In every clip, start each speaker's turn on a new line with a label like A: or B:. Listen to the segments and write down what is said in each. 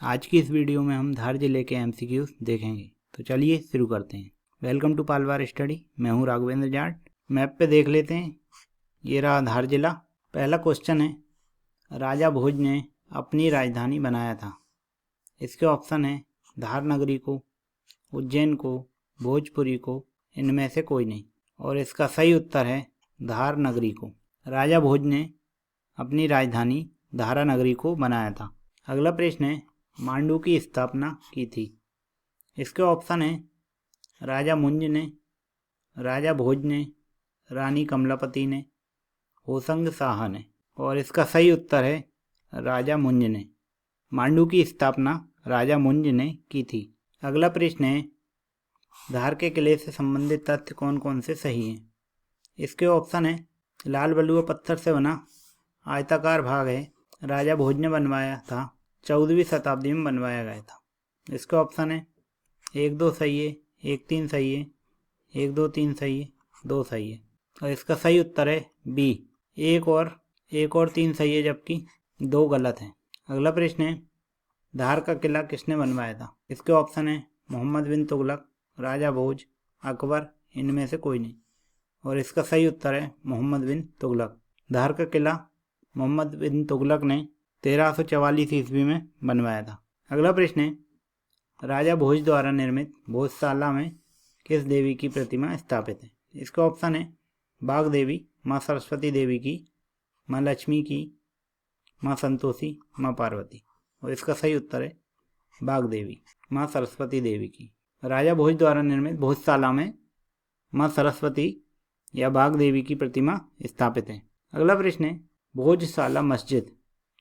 A: आज की इस वीडियो में हम धार जिले के एमसीक्यूज देखेंगे। तो चलिए शुरू करते हैं। Welcome to Palwar study. मैं हूं राघवेंद्र जाट। मैप पे देख लेते हैं। ये रहा धार जिला। पहला क्वेश्चन है, राजा भोज ने अपनी राजधानी बनाया था। इसके ऑप्शन है धार नगरी को, उज्जैन को, भोजपुरी को, इनमें से कोई नहीं। और इसका सही उत्तर है धार नगरी को। राजा भोज ने अपनी राजधानी धारा नगरी को बनाया था। अगला प्रश्न है, मांडू की स्थापना की थी। इसके ऑप्शन है राजा मुंज ने, राजा भोज ने, रानी कमलापति ने, होसंग शाह ने। और इसका सही उत्तर है राजा मुंज ने। मांडू की स्थापना राजा मुंज ने की थी। अगला प्रश्न है, धार के किले से संबंधित तथ्य कौन कौन से सही हैं। इसके ऑप्शन है लाल बलुआ पत्थर से बना आयताकार भाग है, राजा भोज ने बनवाया था, 14वीं शताब्दी में बनवाया गया था। इसके ऑप्शन है 1, 2 सही है, 1, 3 सही है, 1, 2, 3 सही है, 2 सही है। और इसका सही उत्तर है बी, 1 और 3 सही है, जबकि 2 गलत हैं। अगला प्रश्न है, धार का किला किसने बनवाया था। इसके ऑप्शन है मोहम्मद बिन तुगलक, राजा भोज, अकबर, इनमें से कोई नहीं। और इसका सही उत्तर है मोहम्मद बिन तुगलक। धार का किला मोहम्मद बिन तुगलक ने 1344 ईस्वी में बनवाया था। अगला प्रश्न है, राजा भोज द्वारा निर्मित भोजशाला में किस देवी की प्रतिमा स्थापित है। इसका ऑप्शन है बाघ देवी, माँ सरस्वती देवी की, माँ लक्ष्मी की, माँ संतोषी, माँ पार्वती। और इसका सही उत्तर है बाघ देवी, माँ सरस्वती देवी की। राजा भोज द्वारा निर्मित भोजशाला में माँ सरस्वती या बाघ देवी की प्रतिमा स्थापित है। अगला प्रश्न है, भोजशाला मस्जिद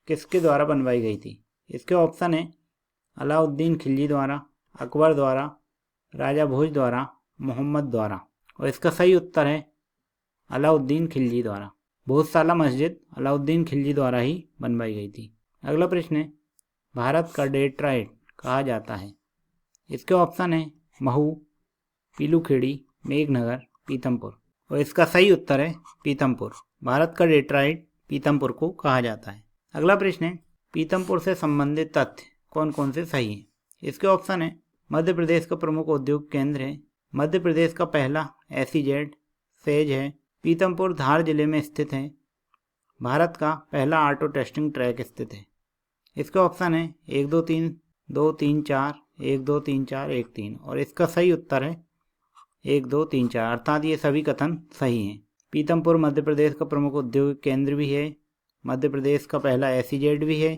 A: किसके द्वारा बनवाई गई थी। इसके ऑप्शन है अलाउद्दीन खिलजी द्वारा, अकबर द्वारा, राजा भोज द्वारा, मोहम्मद द्वारा। और इसका सही उत्तर है अलाउद्दीन खिलजी द्वारा। भोजशाला मस्जिद अलाउद्दीन खिलजी द्वारा ही बनवाई गई थी। अगला प्रश्न है, भारत का डेट्राइट कहा जाता है। इसके ऑप्शन है महू, पीलूखेड़ी, मेघनगर, पीतमपुर। और इसका सही उत्तर है पीतमपुर। भारत का डेट्राइट पीतमपुर को कहा जाता है। अगला प्रश्न है, पीतमपुर से संबंधित तथ्य कौन कौन से सही हैं। इसके ऑप्शन है मध्य प्रदेश का प्रमुख औद्योगिक केंद्र है, मध्य प्रदेश का पहला SEZ सेज है, पीतमपुर धार जिले में स्थित है, भारत का पहला ऑटो टेस्टिंग ट्रैक स्थित है। इसके ऑप्शन है 1, 2, 3, 2, 3, 4, 1, 2, 3, 4, 1, 3। और इसका सही उत्तर है 1, 2, 3, 4, अर्थात ये सभी कथन सही हैं। पीतमपुर मध्य प्रदेश का प्रमुख औद्योगिक केंद्र भी है, मध्य प्रदेश का पहला SEZ भी है,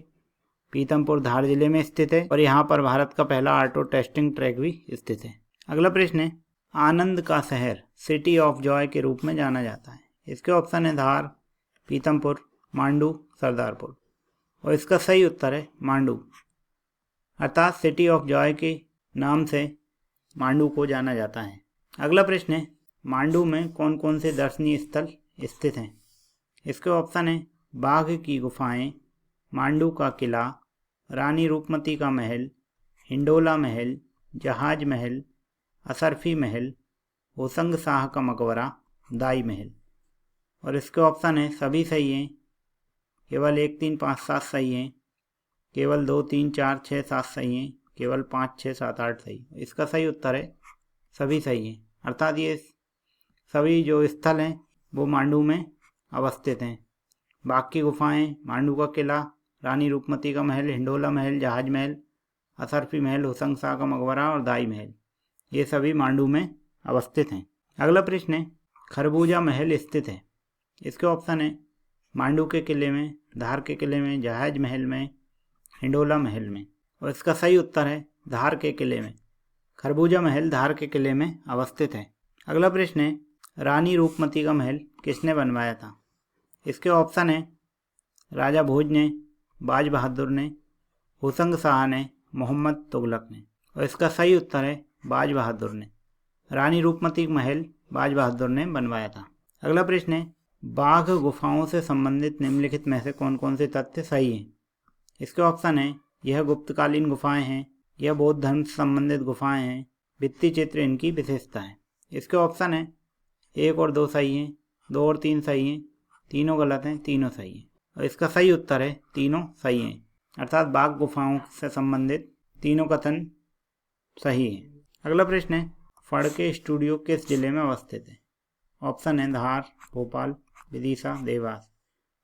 A: पीतमपुर धार जिले में स्थित है, और यहाँ पर भारत का पहला ऑटो टेस्टिंग ट्रैक भी स्थित है। अगला प्रश्न है, आनंद का शहर सिटी ऑफ जॉय के रूप में जाना जाता है। इसके ऑप्शन है धार, पीतमपुर, मांडू, सरदारपुर। और इसका सही उत्तर है मांडू, अर्थात सिटी ऑफ जॉय के नाम से मांडू को जाना जाता है। अगला प्रश्न है, मांडू में कौन कौन से दर्शनीय स्थल स्थित हैं। इसके ऑप्शन है बाघ की गुफाएं, मांडू का किला, रानी रूपमती का महल, हिंडोला महल, जहाज महल, असरफी महल, होसंग शाह का मकबरा, दाई महल। और इसके ऑप्शन है सभी सही हैं, केवल 1, 3, 5, 7 सही हैं, केवल 2, 3, 4, 6, 7 सही हैं, केवल 5, 6, 7, 8 सही। इसका सही उत्तर है सभी सही हैं, अर्थात ये सभी जो स्थल हैं वो मांडू में अवस्थित हैं। बाघ की गुफाएं, मांडू का किला, रानी रूपमती का महल, हिंडोला महल, जहाज महल, असरफी महल, होसंग शाह का मकबरा और दाई महल, ये सभी मांडू में अवस्थित हैं। अगला प्रश्न है, खरबूजा महल स्थित है। इसके ऑप्शन है मांडू के किले में, धार के किले में, जहाज महल में, हिंडोला महल में। और इसका सही उत्तर है धार के किले में। खरबूजा महल धार के किले में अवस्थित है। अगला प्रश्न है, रानी रूपमती का महल किसने बनवाया था। इसके ऑप्शन है राजा भोज ने, बाज बहादुर ने, होसंग शाह ने, मोहम्मद तुगलक ने। और इसका सही उत्तर है बाज बहादुर ने। रानी रूपमती का महल बाज बहादुर ने बनवाया था। अगला प्रश्न है, बाघ गुफाओं से संबंधित निम्नलिखित में से कौन कौन से तथ्य सही हैं। इसके ऑप्शन है यह गुप्तकालीन गुफाएं हैं, यह बौद्ध धर्म से संबंधित गुफाएं हैं, भित्ति चित्र इनकी विशेषता है। इसके ऑप्शन है 1 और 2 सही हैं, 2 और 3 सही हैं, तीनों गलत हैं, तीनों सही हैं। और इसका सही उत्तर है तीनों सही हैं। अर्थात बाघ गुफाओं से संबंधित तीनों कथन सही है। अगला प्रश्न है, फड़के स्टूडियो किस जिले में अवस्थित है? ऑप्शन है धार, भोपाल, विदिशा, देवास।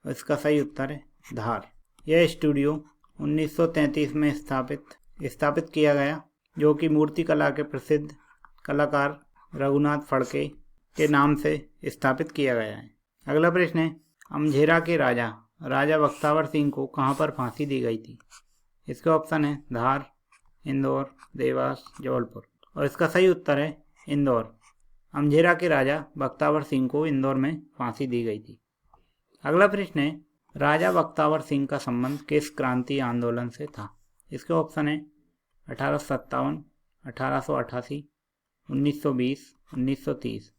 A: इसका सही उत्तर है धार। यह स्टूडियो 1933 में स्थापित किया गया, जो कि मूर्ति कला के प्रसिद्ध कलाकार रघुनाथ फड़के के नाम से स्थापित किया गया है। अगला प्रश्न है, अमझेरा के राजा बख्तावर सिंह को कहाँ पर फांसी दी गई थी? इसके ऑप्शन है धार, इंदौर, देवास, जबलपुर। और इसका सही उत्तर है इंदौर। अमझेरा के राजा बख्तावर सिंह को इंदौर में फांसी दी गई थी। अगला प्रश्न है, राजा बख्तावर सिंह का संबंध किस क्रांति आंदोलन से था? इसके ऑप्शन है 1857, 1888, 1920, 1930।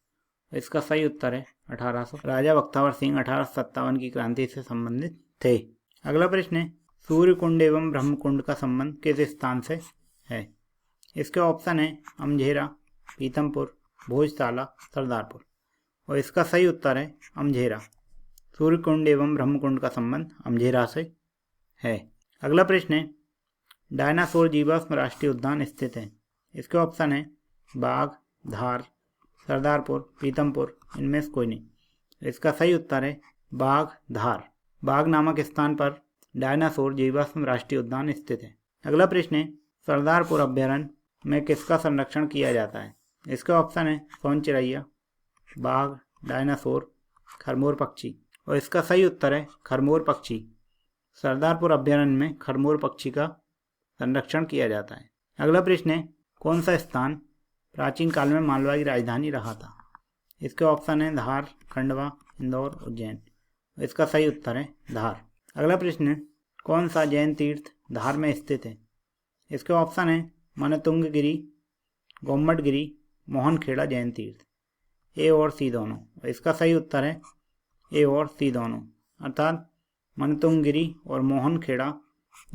A: इसका सही उत्तर है 1800। राजा बख्तावर सिंह 1857 की क्रांति से संबंधित थे। अगला प्रश्न है, सूर्यकुंड एवं ब्रह्मकुंड का संबंध किस स्थान से है? इसके ऑप्शन है अमझेरा, पीतमपुर, भोजताला, सरदारपुर। और इसका सही उत्तर है अमझेरा। सूर्यकुंड एवं ब्रह्मकुंड का संबंध अमझेरा से है। अगला प्रश्न है, डायनासोर जीवाश्म राष्ट्रीय उद्यान स्थित है? इसके ऑप्शन है बाघ, धार, सरदारपुर, पीतमपुर। इनमें से कोई नहीं। इसका सही उत्तर है बाघ, धार। बाघ नामक स्थान पर डायनासोर जीवाश्म राष्ट्रीय उद्यान स्थित है। अगला प्रश्न है, सरदारपुर अभ्यारण्य में किसका संरक्षण किया जाता है? इसके ऑप्शन है सोन चिरैया, बाघ, डायनासोर, खरमोर पक्षी। और इसका सही उत्तर है खरमोर पक्षी। सरदारपुर अभ्यारण्य में खरमोर पक्षी का संरक्षण किया जाता है। अगला प्रश्न है, कौन सा स्थान प्राचीन काल में मालवा की राजधानी रहा था? इसके ऑप्शन है धार, खंडवा, इंदौर, उज्जैन। इसका सही उत्तर है धार। अगला प्रश्न है, कौन सा जैन तीर्थ धार में स्थित है? इसके ऑप्शन है मनतुंगगिरी, गोम्मटगिरी, मोहनखेड़ा जैन तीर्थ। ए और सी दोनों। इसका सही उत्तर है ए और सी दोनों, अर्थात मनतुंगगिरी और मोहनखेड़ा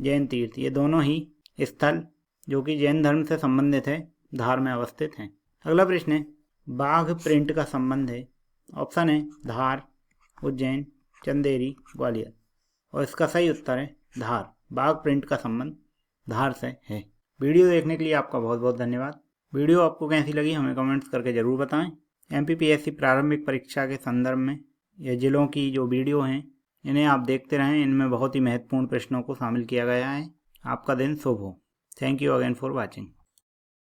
A: जैन तीर्थ, ये दोनों ही स्थल जो कि जैन धर्म से संबंधित है धार में अवस्थित हैं। अगला प्रश्न है, बाघ प्रिंट का संबंध है? ऑप्शन है धार, उज्जैन, चंदेरी, ग्वालियर। और इसका सही उत्तर है धार। बाघ प्रिंट का संबंध धार से है। वीडियो देखने के लिए आपका बहुत बहुत धन्यवाद। वीडियो आपको कैसी लगी हमें कमेंट्स करके ज़रूर बताएं। MPPSC प्रारंभिक परीक्षा के संदर्भ में ये जिलों की जो वीडियो हैं इन्हें आप देखते रहें। इनमें बहुत ही महत्वपूर्ण प्रश्नों को शामिल किया गया है। आपका दिन शुभ हो। Thank you again for watching.